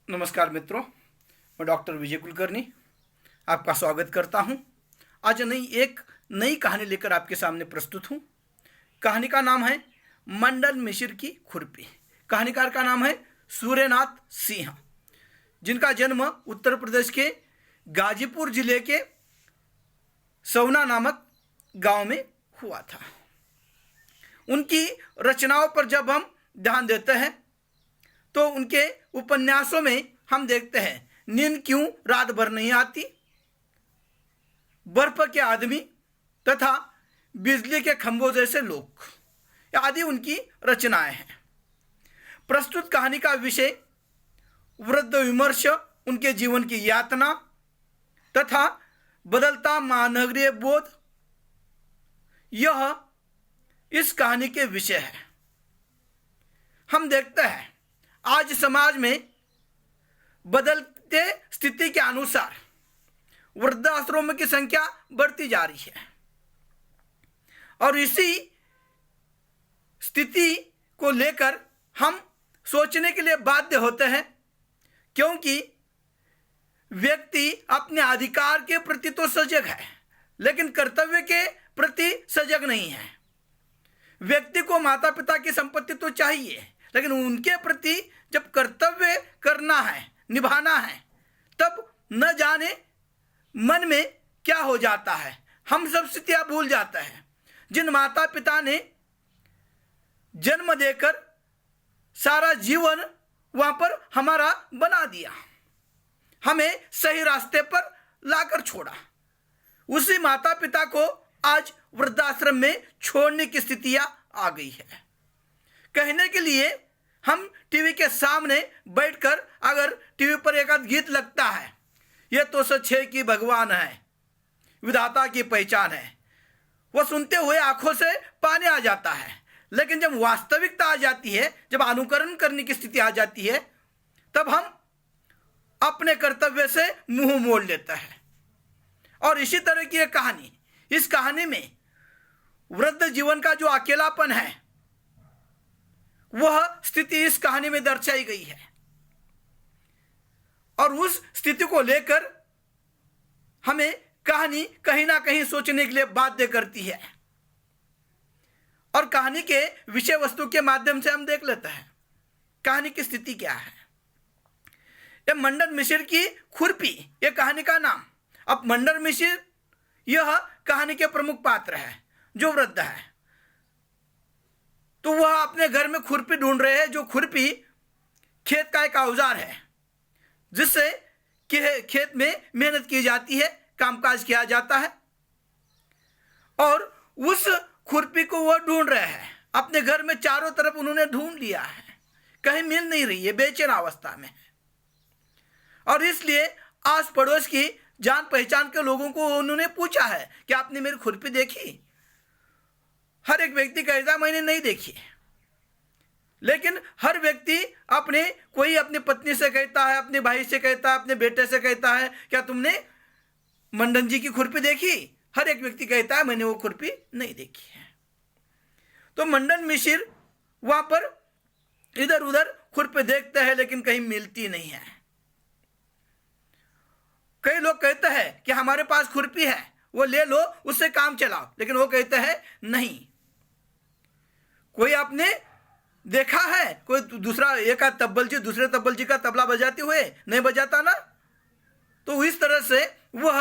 नमस्कार मित्रों, मैं डॉक्टर विजय कुलकर्णी आपका स्वागत करता हूं। आज एक नई कहानी लेकर आपके सामने प्रस्तुत हूं। कहानी का नाम है मंडन मिश्र की खुरपी। कहानीकार का नाम है सूर्यनाथ सिंह, जिनका जन्म उत्तर प्रदेश के गाजीपुर जिले के सवना नामक गांव में हुआ था। उनकी रचनाओं पर जब हम ध्यान देते हैं तो उनके उपन्यासों में हम देखते हैं नींद क्यों रात भर नहीं आती, बर्फ के आदमी तथा बिजली के खंभों जैसे लोग आदि उनकी रचनाएं हैं। प्रस्तुत कहानी का विषय वृद्ध विमर्श, उनके जीवन की यातना तथा बदलता महानगरीय बोध, यह इस कहानी के विषय है। हम देखते हैं आज समाज में बदलते स्थिति के अनुसार वृद्धाश्रमों की संख्या बढ़ती जा रही है और इसी स्थिति को लेकर हम सोचने के लिए बाध्य होते हैं, क्योंकि व्यक्ति अपने अधिकार के प्रति तो सजग है लेकिन कर्तव्य के प्रति सजग नहीं है। व्यक्ति को माता पिता की संपत्ति तो चाहिए, लेकिन उनके प्रति जब कर्तव्य करना है, निभाना है, तब न जाने मन में क्या हो जाता है, हम सब स्थितियां भूल जाते हैं। जिन माता पिता ने जन्म देकर सारा जीवन वहां पर हमारा बना दिया, हमें सही रास्ते पर लाकर छोड़ा, उसी माता पिता को आज वृद्धाश्रम में छोड़ने की स्थितियां आ गई है। कहने के लिए हम टीवी के सामने बैठकर अगर टीवी पर एक आध गीत लगता है, यह तो सच है कि भगवान है, विधाता की पहचान है, वो सुनते हुए आंखों से पानी आ जाता है। लेकिन जब वास्तविकता आ जाती है, जब अनुकरण करने की स्थिति आ जाती है, तब हम अपने कर्तव्य से मुंह मोड़ लेते हैं। और इसी तरह की एक कहानी, इस कहानी में वृद्ध जीवन का जो अकेलापन है, वह स्थिति इस कहानी में दर्शाई गई है और उस स्थिति को लेकर हमें कहानी कहीं ना कहीं सोचने के लिए बाध्य करती है। और कहानी के विषय वस्तु के माध्यम से हम देख लेते हैं कहानी की स्थिति क्या है। यह मंडन मिश्र की खुरपी, यह कहानी का नाम। अब मंडन मिश्र यह कहानी के प्रमुख पात्र है जो वृद्ध है। तो वह अपने घर में खुरपी ढूंढ रहे हैं, जो खुरपी खेत का एक औजार है जिससे खेत में मेहनत की जाती है, कामकाज किया जाता है। और उस खुरपी को वह ढूंढ रहे हैं। अपने घर में चारों तरफ उन्होंने ढूंढ लिया है, कहीं मिल नहीं रही है, बेचैन अवस्था में है। और इसलिए आस पड़ोस की जान पहचान के लोगों को उन्होंने पूछा है कि आपने मेरी खुरपी देखी? हर एक व्यक्ति कहता मैंने नहीं देखी। लेकिन हर व्यक्ति कोई अपनी पत्नी से कहता है, अपने भाई से कहता है, अपने बेटे से कहता है, क्या तुमने मंडन जी की खुरपी देखी? हर एक व्यक्ति कहता है मैंने वो खुरपी नहीं देखी है। तो मंडन मिश्र वहां पर इधर उधर खुरपी देखते हैं लेकिन कहीं मिलती नहीं है। कई लोग कहते हैं कि हमारे पास खुरपी है, वो ले लो, उससे काम चलाओ, लेकिन वो कहते हैं नहीं। कोई आपने देखा है कोई दूसरा एक तब्बल जी दूसरे तब्बल जी का तबला बजाते हुए? नहीं बजाता ना। तो इस तरह से वह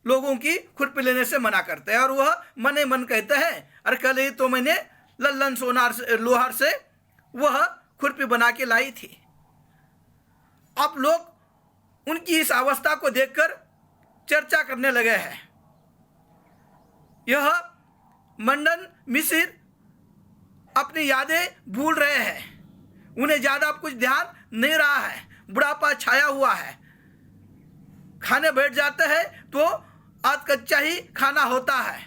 लोगों की खुरपी लेने से मना करते हैं और वह मन ही मन कहते हैं अरे कल ही तो मैंने लल्लन सोनार से, लोहार से वह खुरपी बना के लाई थी। आप लोग उनकी इस अवस्था को देखकर चर्चा करने लगे हैं। यह मंडन मिश्र अपनी यादें भूल रहे हैं, उन्हें ज्यादा कुछ ध्यान नहीं रहा है, बुढ़ापा छाया हुआ है। खाने बैठ जाते हैं तो आज कच्चा ही खाना होता है,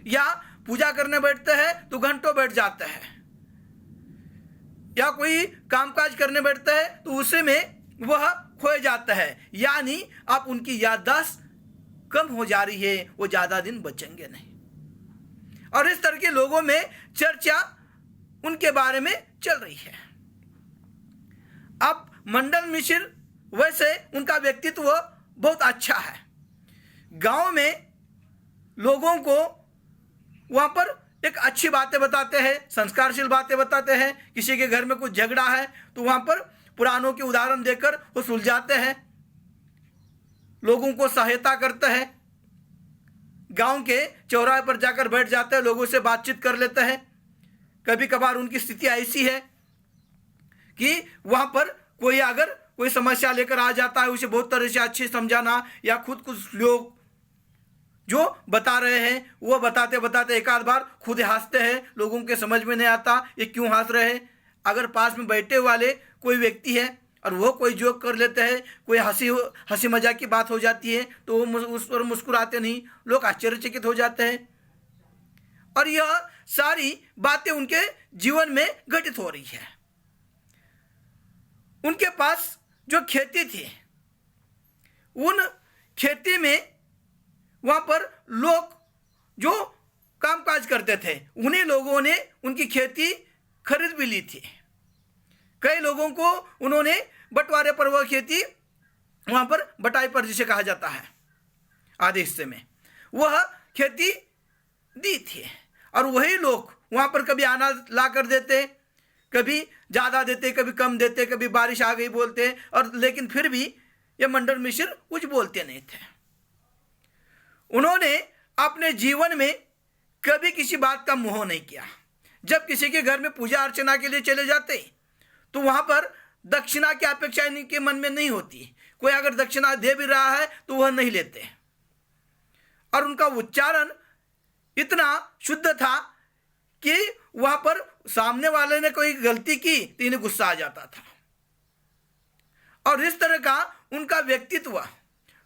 या पूजा करने बैठते हैं तो घंटों बैठ जाते हैं, या कोई कामकाज करने बैठते हैं तो उसी में वह खोए जाते हैं। यानी आप उनकी याददाश्त कम हो जा रही है, वो ज्यादा दिन बचेंगे नहीं। और इस तरह के लोगों में चर्चा उनके बारे में चल रही है। अब मंडन मिश्र वैसे उनका व्यक्तित्व बहुत अच्छा है। गांव में लोगों को वहाँ पर एक अच्छी बातें बताते हैं, संस्कारशील बातें बताते हैं। किसी के घर में कुछ झगड़ा है तो वहाँ पर पुरानों के उदाहरण देकर वो सुलझाते हैं, लोगों को सहायता करते हैं। गांव के चौराहे पर जाकर बैठ जाते हैं, लोगों से बातचीत कर लेते हैं। कभी कभार उनकी स्थिति ऐसी है कि वहाँ पर कोई अगर कोई समस्या लेकर आ जाता है, उसे बहुत तरह से अच्छे समझाना, या खुद कुछ लोग जो बता रहे हैं वो बताते बताते एक आध बार खुद हंसते हैं, लोगों के समझ में नहीं आता ये क्यों हंस रहे हैं। अगर पास में बैठे वाले कोई व्यक्ति है और वो कोई जोक कर लेते हैं, कोई हंसी मजाक की बात हो जाती है, तो वो उस पर मुस्कुराते नहीं, लोग आश्चर्यचकित हो जाते हैं। और यह सारी बातें उनके जीवन में घटित हो रही है। उनके पास जो खेती थी, उन खेती में वहाँ पर लोग जो कामकाज करते थे, उन्हीं लोगों ने उनकी खेती खरीद भी ली थी। कई लोगों को उन्होंने बंटवारे पर वह खेती वहाँ पर बटाई पर जिसे कहा जाता है आधे हिस्से में, वह खेती दी थी। और वही लोग वहाँ पर कभी अनाज ला कर देते, कभी ज़्यादा देते, कभी कम देते, कभी बारिश आ गई बोलते, और लेकिन फिर भी ये मंडन मिश्र कुछ बोलते नहीं थे। उन्होंने अपने जीवन में कभी किसी बात का मोह नहीं किया। जब किसी के घर में पूजा अर्चना के लिए चले जाते तो वहाँ पर दक्षिणा की अपेक्षा इनके मन में नहीं होती। कोई अगर दक्षिणा दे भी रहा है तो वह नहीं लेते। और उनका उच्चारण इतना शुद्ध था कि वहाँ पर सामने वाले ने कोई गलती की तो इन्हें गुस्सा आ जाता था। और इस तरह का उनका व्यक्तित्व,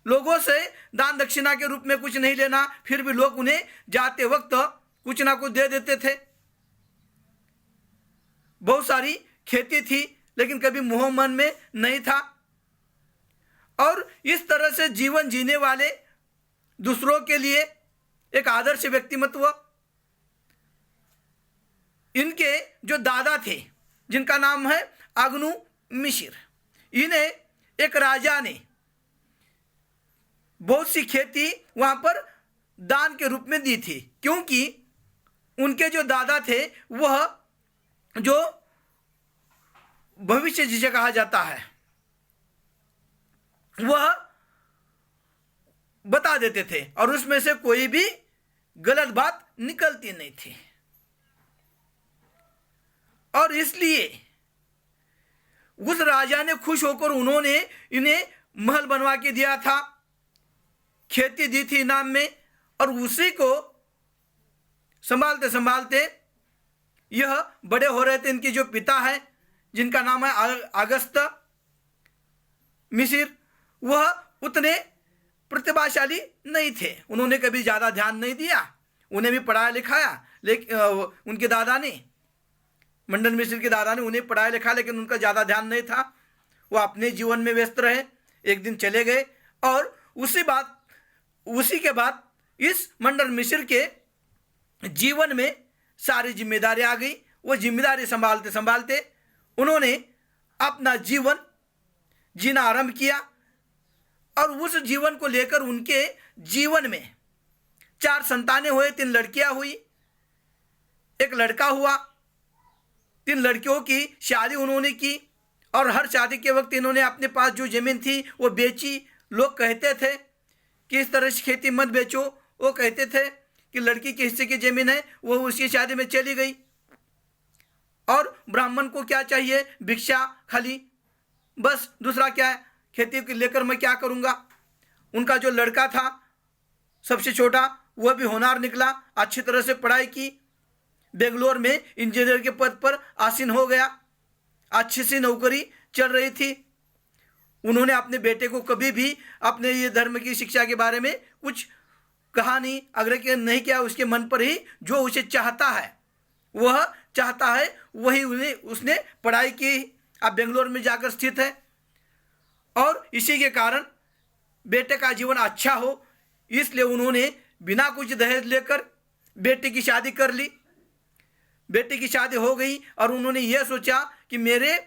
लोगों से दान दक्षिणा के रूप में कुछ नहीं लेना, फिर भी लोग उन्हें जाते वक्त कुछ ना कुछ दे देते थे। बहुत सारी खेती थी लेकिन कभी मोह मन में नहीं था। और इस तरह से जीवन जीने वाले दूसरों के लिए एक आदर्श व्यक्तिमत्व। इनके जो दादा थे जिनका नाम है अग्नु मिश्र, इन्हें एक राजा ने बहुत सी खेती वहाँ पर दान के रूप में दी थी, क्योंकि उनके जो दादा थे वह जो भविष्य जिसे कहा जाता है वह बता देते थे और उसमें से कोई भी गलत बात निकलती नहीं थी। और इसलिए उस राजा ने खुश होकर उन्होंने इन्हें महल बनवा के दिया था, खेती दी थी इनाम में। और उसी को संभालते संभालते यह बड़े हो रहे थे। इनके जो पिता है जिनका नाम है अगस्त मिश्र, वह उतने प्रतिभाशाली नहीं थे। उन्होंने कभी ज़्यादा ध्यान नहीं दिया, उन्हें भी पढ़ाया लिखाया, लेकिन उनके दादा ने, मंडन मिश्र के दादा ने उन्हें पढ़ाया लिखा, लेकिन उनका ज़्यादा ध्यान नहीं था। वो अपने जीवन में व्यस्त रहे। एक दिन चले गए और उसी के बाद इस मंडन मिश्र के जीवन में सारी जिम्मेदारी आ गई। वो जिम्मेदारी संभालते संभालते उन्होंने अपना जीवन जीना आरंभ किया। और उस जीवन को लेकर उनके जीवन में 4 संतानें हुए, 3 लड़कियां हुई, 1 लड़का हुआ। 3 लड़कियों की शादी उन्होंने की और हर शादी के वक्त इन्होंने अपने पास जो जमीन थी वो बेची। लोग कहते थे कि इस तरह से खेती मत बेचो, वो कहते थे कि लड़की के हिस्से की जमीन है वो उसकी शादी में चली गई। और ब्राह्मण को क्या चाहिए, भिक्षा खाली, बस दूसरा क्या है, खेती को लेकर मैं क्या करूँगा। उनका जो लड़का था सबसे छोटा, वह भी होनहार निकला, अच्छी तरह से पढ़ाई की, बेंगलोर में इंजीनियर के पद पर आसीन हो गया, अच्छी सी नौकरी चल रही थी। उन्होंने अपने बेटे को कभी भी अपने ये धर्म की शिक्षा के बारे में कुछ कहा नहीं, आग्रह नहीं किया। उसके मन पर ही जो उसे चाहता है वह चाहता है, वही उसने पढ़ाई की। अब बेंगलोर में जाकर स्थित है और इसी के कारण बेटे का जीवन अच्छा हो, इसलिए उन्होंने बिना कुछ दहेज लेकर बेटे की शादी कर ली। बेटे की शादी हो गई और उन्होंने यह सोचा कि मेरे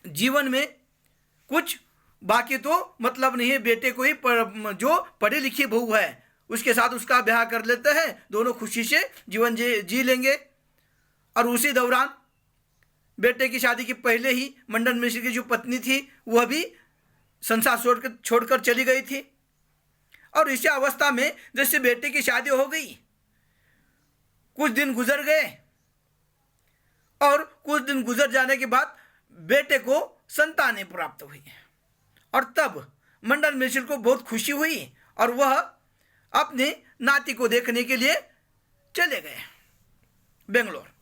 जीवन में कुछ, बाकी तो मतलब नहीं है। बेटे को ही जो पढ़ी लिखी बहू है उसके साथ उसका ब्याह कर लेते हैं, दोनों खुशी से जीवन जी लेंगे। और उसी दौरान बेटे की शादी के पहले ही मंडन मिश्र की जो पत्नी थी वह भी संसार छोड़कर चली गई थी। और इसी अवस्था में जैसे बेटे की शादी हो गई, कुछ दिन गुजर गए और कुछ दिन गुजर जाने के बाद बेटे को संतानें प्राप्त हुई और तब मंडन मिश्र को बहुत खुशी हुई और वह अपने नाती को देखने के लिए चले गए बेंगलोर।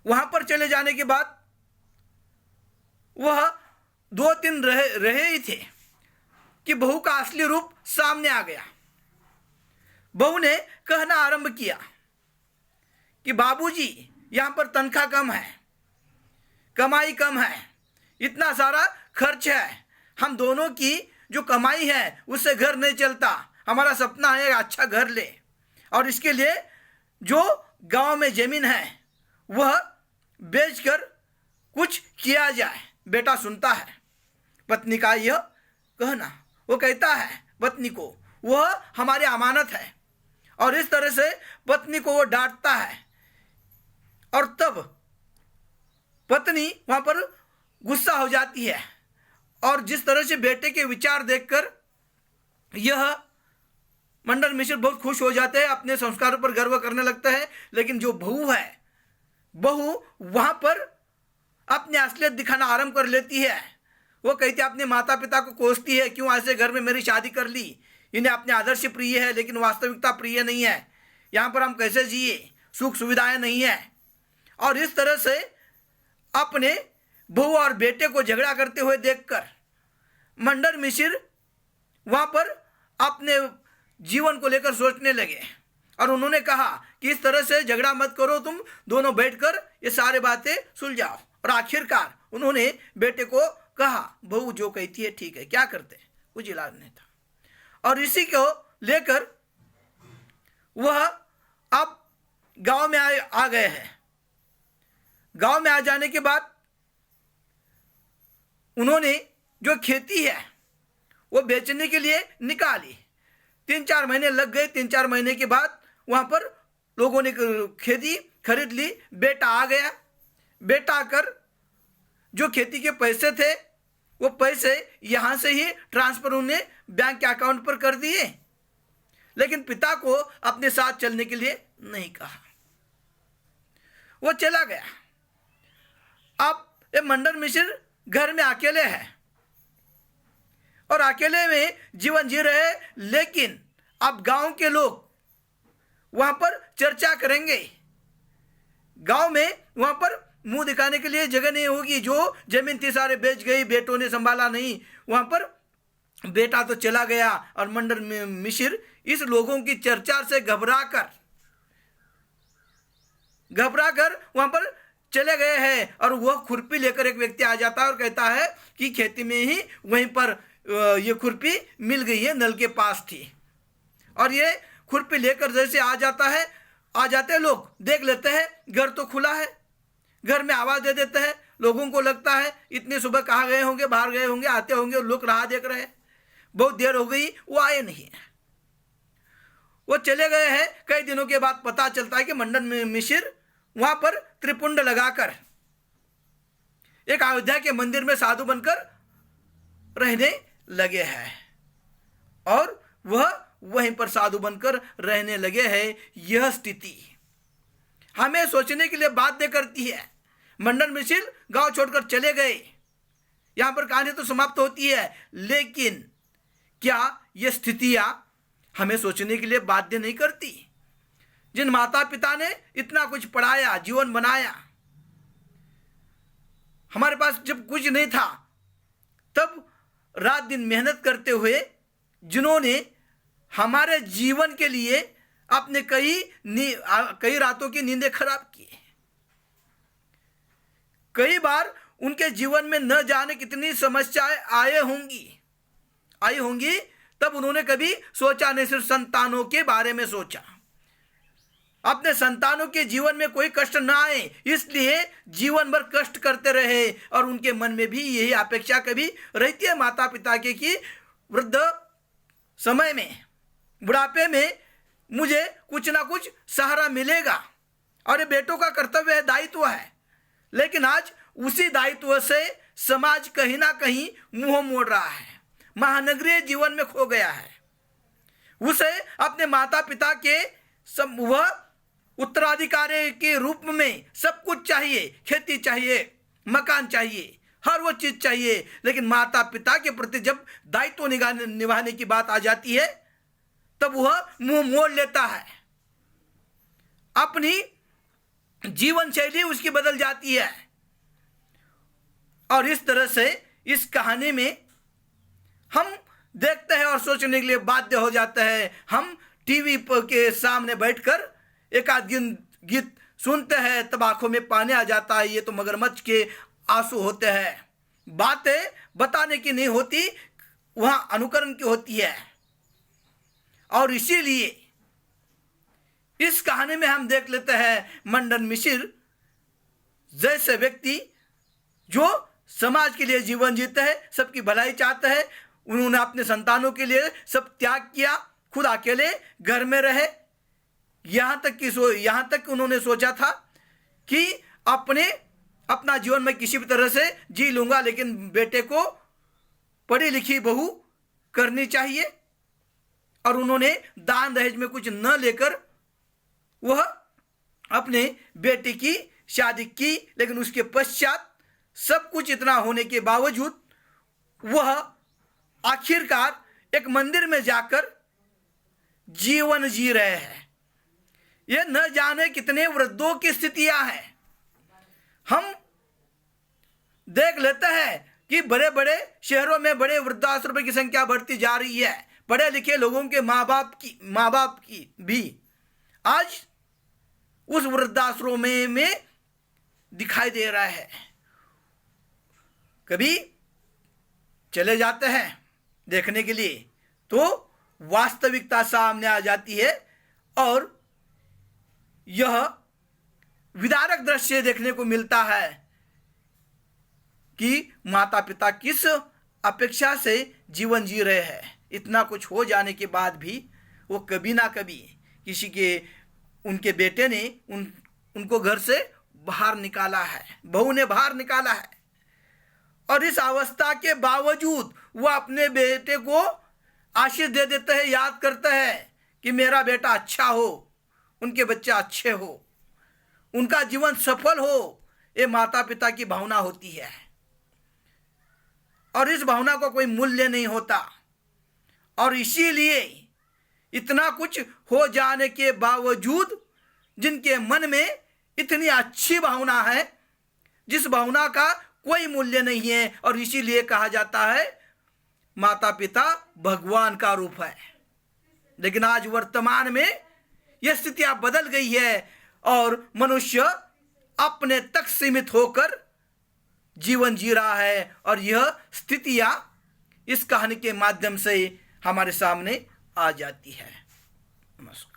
वहां पर चले जाने के बाद वह 2 दिन रहे ही थे कि बहू का असली रूप सामने आ गया। बहू ने कहना आरंभ किया कि बाबूजी, यहां पर तनख्वाह कम है, कमाई कम है, इतना सारा खर्च है, हम दोनों की जो कमाई है उससे घर नहीं चलता, हमारा सपना है अच्छा घर ले, और इसके लिए जो गांव में जमीन है वह बेचकर कुछ किया जाए। बेटा सुनता है पत्नी का यह कहना, वो कहता है पत्नी को वह हमारी अमानत है, और इस तरह से पत्नी को वो डांटता है। और तब पत्नी वहां पर गुस्सा हो जाती है और जिस तरह से बेटे के विचार देखकर यह मंडन मिश्र बहुत खुश हो जाते हैं, अपने संस्कारों पर गर्व करने लगता है। लेकिन जो बहू है, बहू वहां पर अपनी असलियत दिखाना आरंभ कर लेती है। वो कहती है, अपने माता पिता को कोसती है, क्यों ऐसे घर में मेरी शादी कर ली, इन्हें अपने आदर्श प्रिय है लेकिन वास्तविकता प्रिय नहीं है, यहाँ पर हम कैसे जिए, सुख सुविधाएं नहीं है। और इस तरह से अपने बहू और बेटे को झगड़ा करते हुए देखकर मंडन मिश्र वहां पर अपने जीवन को लेकर सोचने लगे और उन्होंने कहा कि इस तरह से झगड़ा मत करो, तुम दोनों बैठकर ये सारी बातें सुलझाओ। और आखिरकार उन्होंने बेटे को कहा, बहू जो कहती है ठीक है, क्या करते, कुछ इलाज नहीं था। और इसी को लेकर वह अब गांव में आ गए हैं। गांव में आ जाने के बाद उन्होंने जो खेती है वो बेचने के लिए निकाली। 3-4 महीने लग गए। 3-4 महीने के बाद वहां पर लोगों ने खेती खरीद ली। बेटा आ गया। बेटा आकर जो खेती के पैसे थे वो पैसे यहां से ही ट्रांसफर उन्हें बैंक के अकाउंट पर कर दिए, लेकिन पिता को अपने साथ चलने के लिए नहीं कहा। वो चला गया। अब ये मंडन मिश्र घर में अकेले हैं और अकेले में जीवन जी रहे, लेकिन अब गांव के लोग वहां पर चर्चा करेंगे। गांव में वहां पर मुंह दिखाने के लिए जगह नहीं होगी। जो जमीन थी सारे बेच गई, बेटों ने संभाला नहीं। वहां पर बेटा तो चला गया और मंडन मिश्र इस लोगों की चर्चा से घबराकर वहां पर चले गए हैं। और वह खुरपी लेकर एक व्यक्ति आ जाता है और कहता है कि खेती में ही वहीं पर ये खुरपी मिल गई है, नल के पास थी। और ये खुरपी लेकर जैसे आ जाते लोग देख लेते हैं घर तो खुला है। घर में आवाज दे देते हैं। लोगों को लगता है इतनी सुबह कहाँ गए होंगे, बाहर गए होंगे, आते होंगे, लोग राह देख रहे हैं। बहुत देर हो गई, वो आए नहीं, वो चले गए हैं। कई दिनों के बाद पता चलता है कि मंडन मिश्र वहां पर त्रिपुंड लगाकर एक अयोध्या के मंदिर में साधु बनकर रहने लगे हैं और वह वहीं पर साधु बनकर रहने लगे हैं। यह स्थिति हमें सोचने के लिए बाध्य करती है। मंडन मिश्र गांव छोड़कर चले गए, यहां पर कहानी तो समाप्त होती है, लेकिन क्या यह स्थितियां हमें सोचने के लिए बाध्य नहीं करती? जिन माता पिता ने इतना कुछ पढ़ाया, जीवन बनाया, हमारे पास जब कुछ नहीं था तब रात दिन मेहनत करते हुए जिन्होंने हमारे जीवन के लिए अपने कई रातों की नींदें खराब की। कई बार उनके जीवन में न जाने कितनी समस्याएं आई होंगी, तब उन्होंने कभी सोचा नहीं, सिर्फ संतानों के बारे में सोचा। अपने संतानों के जीवन में कोई कष्ट ना आए, इसलिए जीवन भर कष्ट करते रहे। और उनके मन में भी यही अपेक्षा कभी रहती है माता पिता के कि वृद्ध समय में, बुढ़ापे में मुझे कुछ ना कुछ सहारा मिलेगा। और ये बेटों का कर्तव्य है, दायित्व है। लेकिन आज उसी दायित्व से समाज कहीं ना कहीं मुंह मोड़ रहा है, महानगरीय जीवन में खो गया है। उसे अपने माता पिता के वह उत्तराधिकारी के रूप में सब कुछ चाहिए, खेती चाहिए, मकान चाहिए, हर वो चीज चाहिए। लेकिन माता पिता के प्रति जब दायित्व निभाने की बात आ जाती है तब वह मुंह मोड़ लेता है, अपनी जीवन शैली उसकी बदल जाती है। और इस तरह से इस कहानी में हम देखते हैं और सोचने के लिए बाध्य हो जाते हैं। हम टीवी के सामने बैठकर एक आध गीत सुनते हैं, तब आंखों में पानी आ जाता है। ये तो मगरमच्छ के आंसू होते हैं। बातें बताने की नहीं होती, वहां अनुकरण की होती है। और इसीलिए इस कहानी में हम देख लेते हैं मंडन मिश्र जैसे व्यक्ति जो समाज के लिए जीवन जीते हैं, सबकी भलाई चाहते हैं। उन्होंने अपने संतानों के लिए सब त्याग किया, खुद अकेले घर में रहे। यहाँ तक उन्होंने सोचा था कि अपना जीवन में किसी भी तरह से जी लूंगा, लेकिन बेटे को पढ़ी लिखी बहू करनी चाहिए। और उन्होंने दान दहेज में कुछ न लेकर वह अपने बेटे की शादी की। लेकिन उसके पश्चात सब कुछ इतना होने के बावजूद वह आखिरकार एक मंदिर में जाकर जीवन जी रहे हैं। ये न जाने कितने वृद्धों की स्थितियां हैं। हम देख लेते हैं कि बड़े बड़े शहरों में बड़े वृद्धाश्रम की संख्या बढ़ती जा रही है। पढ़े लिखे लोगों के माँ बाप की भी आज उस वृद्धाश्रम में दिखाई दे रहा है। कभी चले जाते हैं देखने के लिए तो वास्तविकता सामने आ जाती है और यह विदारक दृश्य देखने को मिलता है कि माता पिता किस अपेक्षा से जीवन जी रहे हैं। इतना कुछ हो जाने के बाद भी वो कभी ना कभी उनके बेटे ने उनको घर से बाहर निकाला है, बहू ने बाहर निकाला है। और इस अवस्था के बावजूद वह अपने बेटे को आशीष दे देते हैं, याद करते हैं कि मेरा बेटा अच्छा हो, उनके बच्चे अच्छे हो, उनका जीवन सफल हो। ये माता पिता की भावना होती है और इस भावना को कोई मूल्य नहीं होता। और इसीलिए इतना कुछ हो जाने के बावजूद जिनके मन में इतनी अच्छी भावना है, जिस भावना का कोई मूल्य नहीं है, और इसीलिए कहा जाता है माता पिता भगवान का रूप है। लेकिन आज वर्तमान में यह स्थितियां बदल गई है और मनुष्य अपने तक सीमित होकर जीवन जी रहा है। और यह स्थितियां इस कहानी के माध्यम से हमारे सामने आ जाती है। नमस्कार।